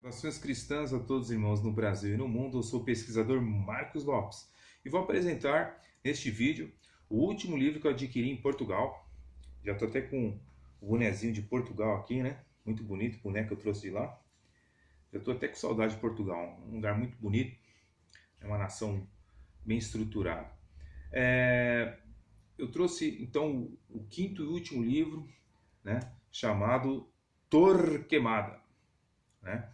Saudações cristãs a todos os irmãos no Brasil e no mundo. Eu sou o pesquisador Marcos Lopes e vou apresentar neste vídeo o último livro que eu adquiri em Portugal. Já estou até com o bonezinho de Portugal aqui, né? Muito bonito, o boneco que eu trouxe de lá. Já estou até com saudade de Portugal, um lugar muito bonito, é uma nação bem estruturada. Eu trouxe então o quinto e último livro, né? Chamado Torquemada, né?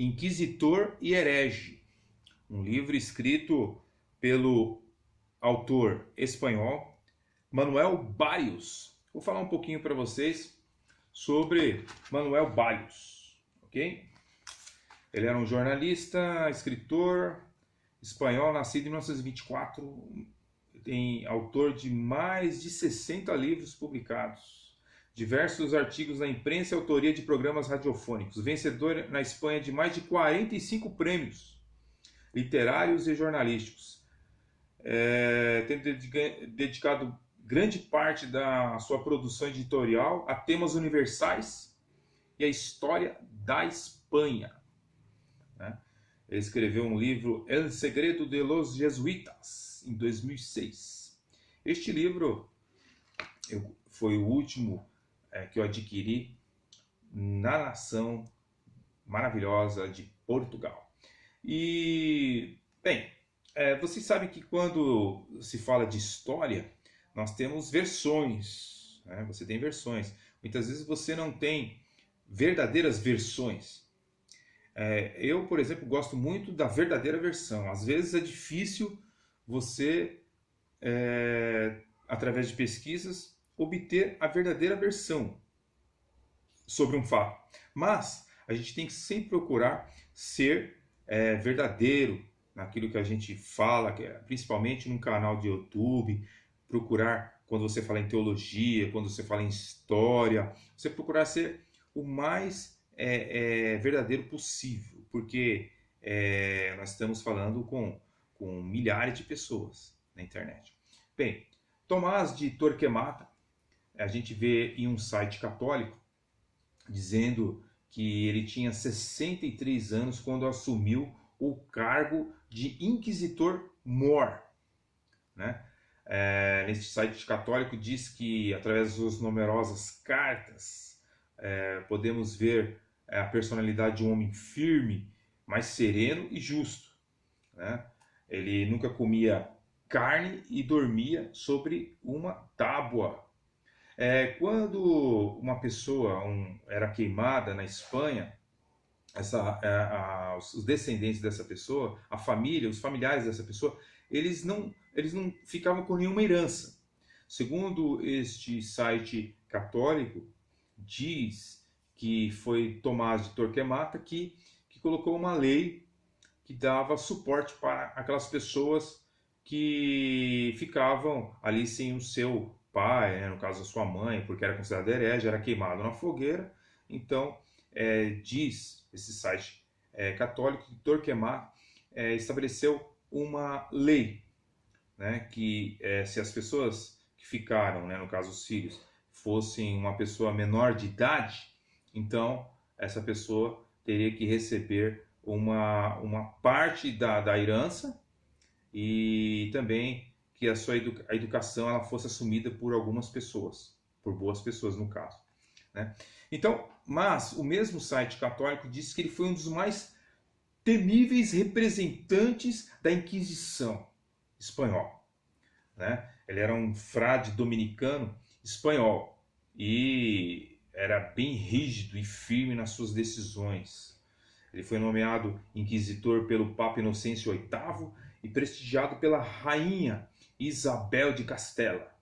Inquisitor e Herege, um livro escrito pelo autor espanhol Manuel Barrios. Vou falar um pouquinho para vocês sobre Manuel Barrios, ok? Ele era um jornalista, escritor espanhol, nascido em 1924, autor de mais de 60 livros publicados, diversos artigos na imprensa e autoria de programas radiofônicos, vencedor na Espanha de mais de 45 prêmios literários e jornalísticos, tendo dedicado grande parte da sua produção editorial a temas universais e a história da Espanha, né? Ele escreveu um livro, El Segredo de los Jesuitas, em 2006. Este livro foi o último que eu adquiri na nação maravilhosa de Portugal. E, bem, vocês sabem que quando se fala de história, nós temos versões, né? Você tem versões. Muitas vezes você não tem verdadeiras versões. Eu, por exemplo, gosto muito da verdadeira versão. Às vezes é difícil você, através de pesquisas, obter a verdadeira versão sobre um fato. Mas a gente tem que sempre procurar ser verdadeiro naquilo que a gente fala, principalmente num canal de YouTube. Procurar, quando você fala em teologia, quando você fala em história, você procurar ser o mais verdadeiro possível, porque nós estamos falando com milhares de pessoas na internet. Bem, Tomás de Torquemada, a gente vê em um site católico dizendo que ele tinha 63 anos quando assumiu o cargo de inquisitor-mor, né? Neste site católico diz que através das suas numerosas cartas podemos ver a personalidade de um homem firme, mas sereno e justo, né? Ele nunca comia carne e dormia sobre uma tábua. Quando uma pessoa era queimada na Espanha, os descendentes dessa pessoa, a família, os familiares dessa pessoa, eles não ficavam com nenhuma herança. Segundo este site católico, diz que foi Tomás de Torquemada que colocou uma lei que dava suporte para aquelas pessoas que ficavam ali sem o seu pai, né, no caso a sua mãe, porque era considerado herege, era queimado na fogueira. Então, diz esse site católico que Torquemada estabeleceu uma lei, né, que se as pessoas que ficaram, né, no caso os filhos, fossem uma pessoa menor de idade, então essa pessoa teria que receber uma parte da herança, e também que a educação ela fosse assumida por algumas pessoas, por boas pessoas no caso, né? Então, mas o mesmo site católico disse que ele foi um dos mais temíveis representantes da Inquisição espanhola, né? Ele era um frade dominicano espanhol e era bem rígido e firme nas suas decisões. Ele foi nomeado inquisidor pelo Papa Inocêncio VIII e prestigiado pela rainha Isabel de Castela.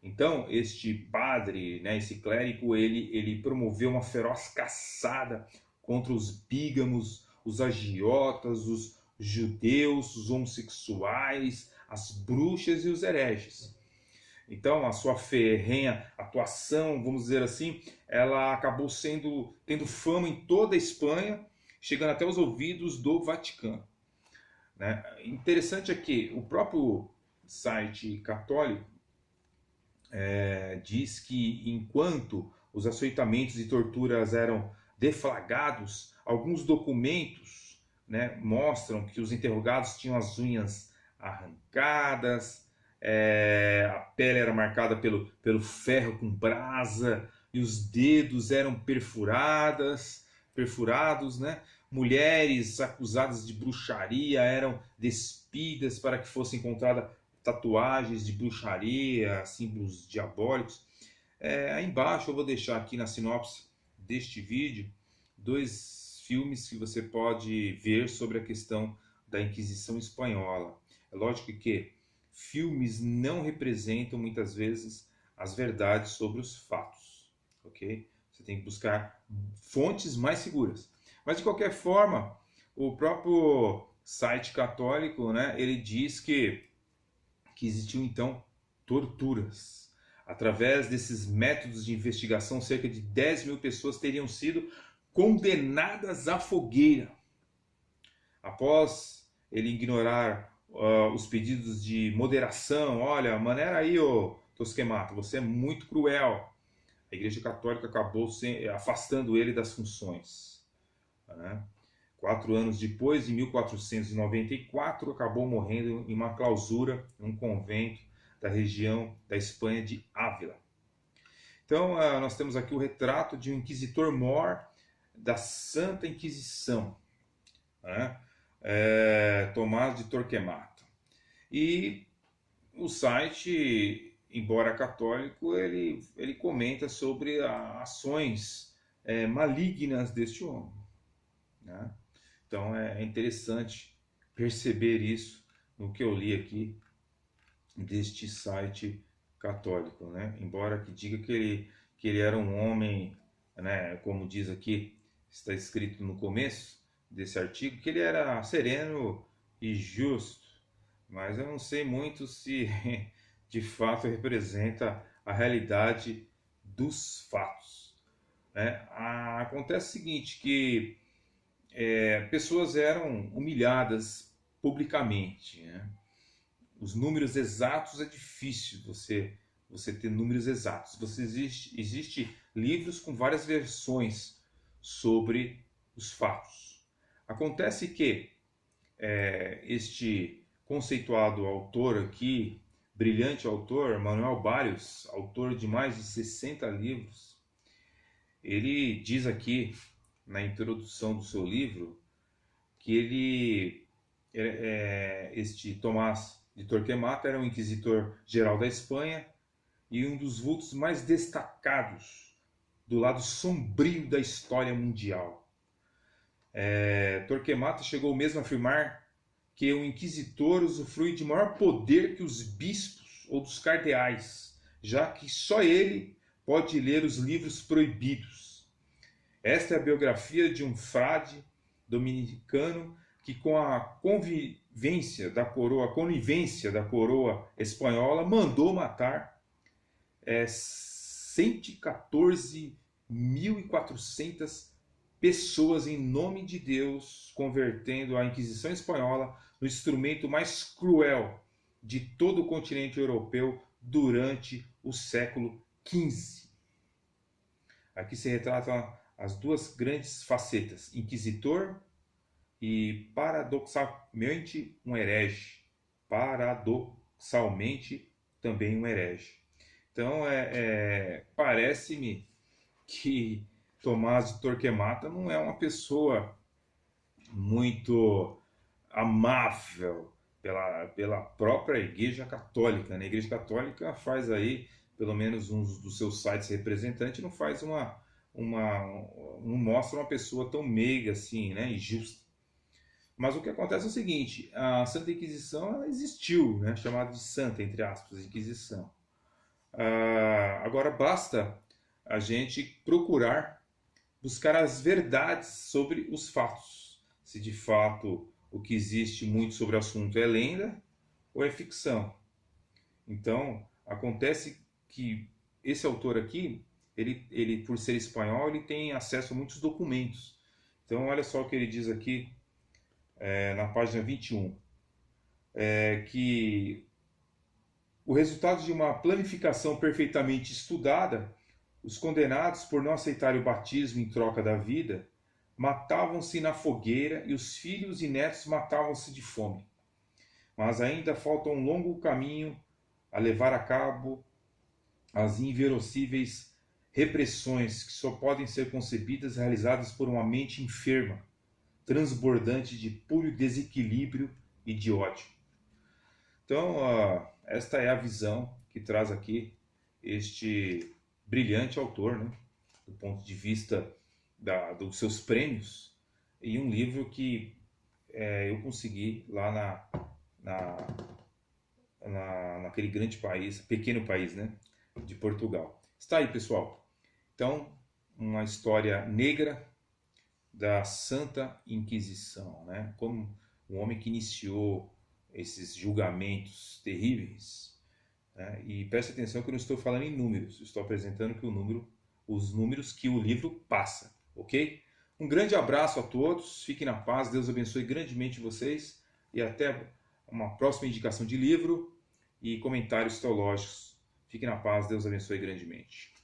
Então, este padre, né, esse clérigo, ele promoveu uma feroz caçada contra os bígamos, os agiotas, os judeus, os homossexuais, as bruxas e os hereges. Então, a sua ferrenha atuação, vamos dizer assim, ela acabou tendo fama em toda a Espanha, chegando até os ouvidos do Vaticano, né? Interessante é que o próprio site católico diz que enquanto os açoitamentos e torturas eram deflagrados Alguns documentos, né, mostram que os interrogados tinham as unhas arrancadas, a pele era marcada pelo ferro com brasa e os dedos eram perfurados, né? Mulheres acusadas de bruxaria eram despidas para que fossem encontradas tatuagens de bruxaria, símbolos diabólicos. Aí embaixo eu vou deixar aqui na sinopse deste vídeo 2 filmes que você pode ver sobre a questão da Inquisição Espanhola. É lógico que filmes não representam muitas vezes as verdades sobre os fatos, ok? Você tem que buscar fontes mais seguras. Mas de qualquer forma, o próprio site católico, né, ele diz que existiu então torturas. Através desses métodos de investigação, cerca de 10 mil pessoas teriam sido condenadas à fogueira. Após ele ignorar os pedidos de moderação, olha, maneira aí, ô Tosquemato, você é muito cruel. A Igreja Católica acabou afastando ele das funções. 4 anos depois, em 1494, acabou morrendo em uma clausura em um convento da região da Espanha de Ávila. Então, nós temos aqui o retrato de um inquisitor-mor da Santa Inquisição, Tomás de Torquemada. E o site, embora católico, ele comenta sobre ações malignas deste homem. Então é interessante perceber isso no que eu li aqui deste site católico, embora que diga que ele era um homem, como diz aqui, está escrito no começo desse artigo, que ele era sereno e justo, mas eu não sei muito se de fato representa a realidade dos fatos. Acontece o seguinte, que pessoas eram humilhadas publicamente. Os números exatos é difícil você ter números exatos. Existe livros com várias versões sobre os fatos. Acontece que este conceituado autor aqui, brilhante autor, Manuel Barrios, autor de mais de 60 livros, ele diz aqui na introdução do seu livro que este Tomás de Torquemada era um inquisitor geral da Espanha e um dos vultos mais destacados do lado sombrio da história mundial. Torquemada chegou mesmo a afirmar que o inquisitor usufrui de maior poder que os bispos ou dos cardeais, já que só ele pode ler os livros proibidos. Esta é a biografia de um frade dominicano que, com a conivência da coroa espanhola, mandou matar 114.400 pessoas em nome de Deus, convertendo a Inquisição Espanhola no instrumento mais cruel de todo o continente europeu durante o século XV. Aqui se retratam as 2 grandes facetas, inquisitor e paradoxalmente um herege. Paradoxalmente também um herege. Então, parece-me que Tomás de Torquemada não é uma pessoa muito amável pela própria Igreja Católica. A Igreja Católica faz aí, pelo menos um dos seus sites representantes, não faz não mostra uma pessoa tão meiga assim, e justa. Mas o que acontece é o seguinte: a Santa Inquisição ela existiu, chamada de Santa, entre aspas, Inquisição. Agora basta a gente buscar as verdades sobre os fatos. Se de fato o que existe muito sobre o assunto é lenda ou é ficção. Então, acontece que esse autor aqui, ele por ser espanhol, ele tem acesso a muitos documentos. Então, olha só o que ele diz aqui na página 21. Que o resultado de uma planificação perfeitamente estudada, os condenados, por não aceitarem o batismo em troca da vida, matavam-se na fogueira e os filhos e netos matavam-se de fome. Mas ainda falta um longo caminho a levar a cabo as inverossíveis repressões que só podem ser concebidas e realizadas por uma mente enferma, transbordante de puro desequilíbrio e de ódio. Então, esta é a visão que traz aqui este brilhante autor, né, do ponto de vista dos seus prêmios, e um livro que eu consegui lá naquele grande país, pequeno país, né, de Portugal. Está aí, pessoal. Então, uma história negra da Santa Inquisição, né? Como um homem que iniciou esses julgamentos terríveis, né? E preste atenção que eu não estou falando em números, estou apresentando que os números que o livro passa, ok? Um grande abraço a todos, fiquem na paz, Deus abençoe grandemente vocês e até uma próxima indicação de livro e comentários teológicos. Fiquem na paz, Deus abençoe grandemente.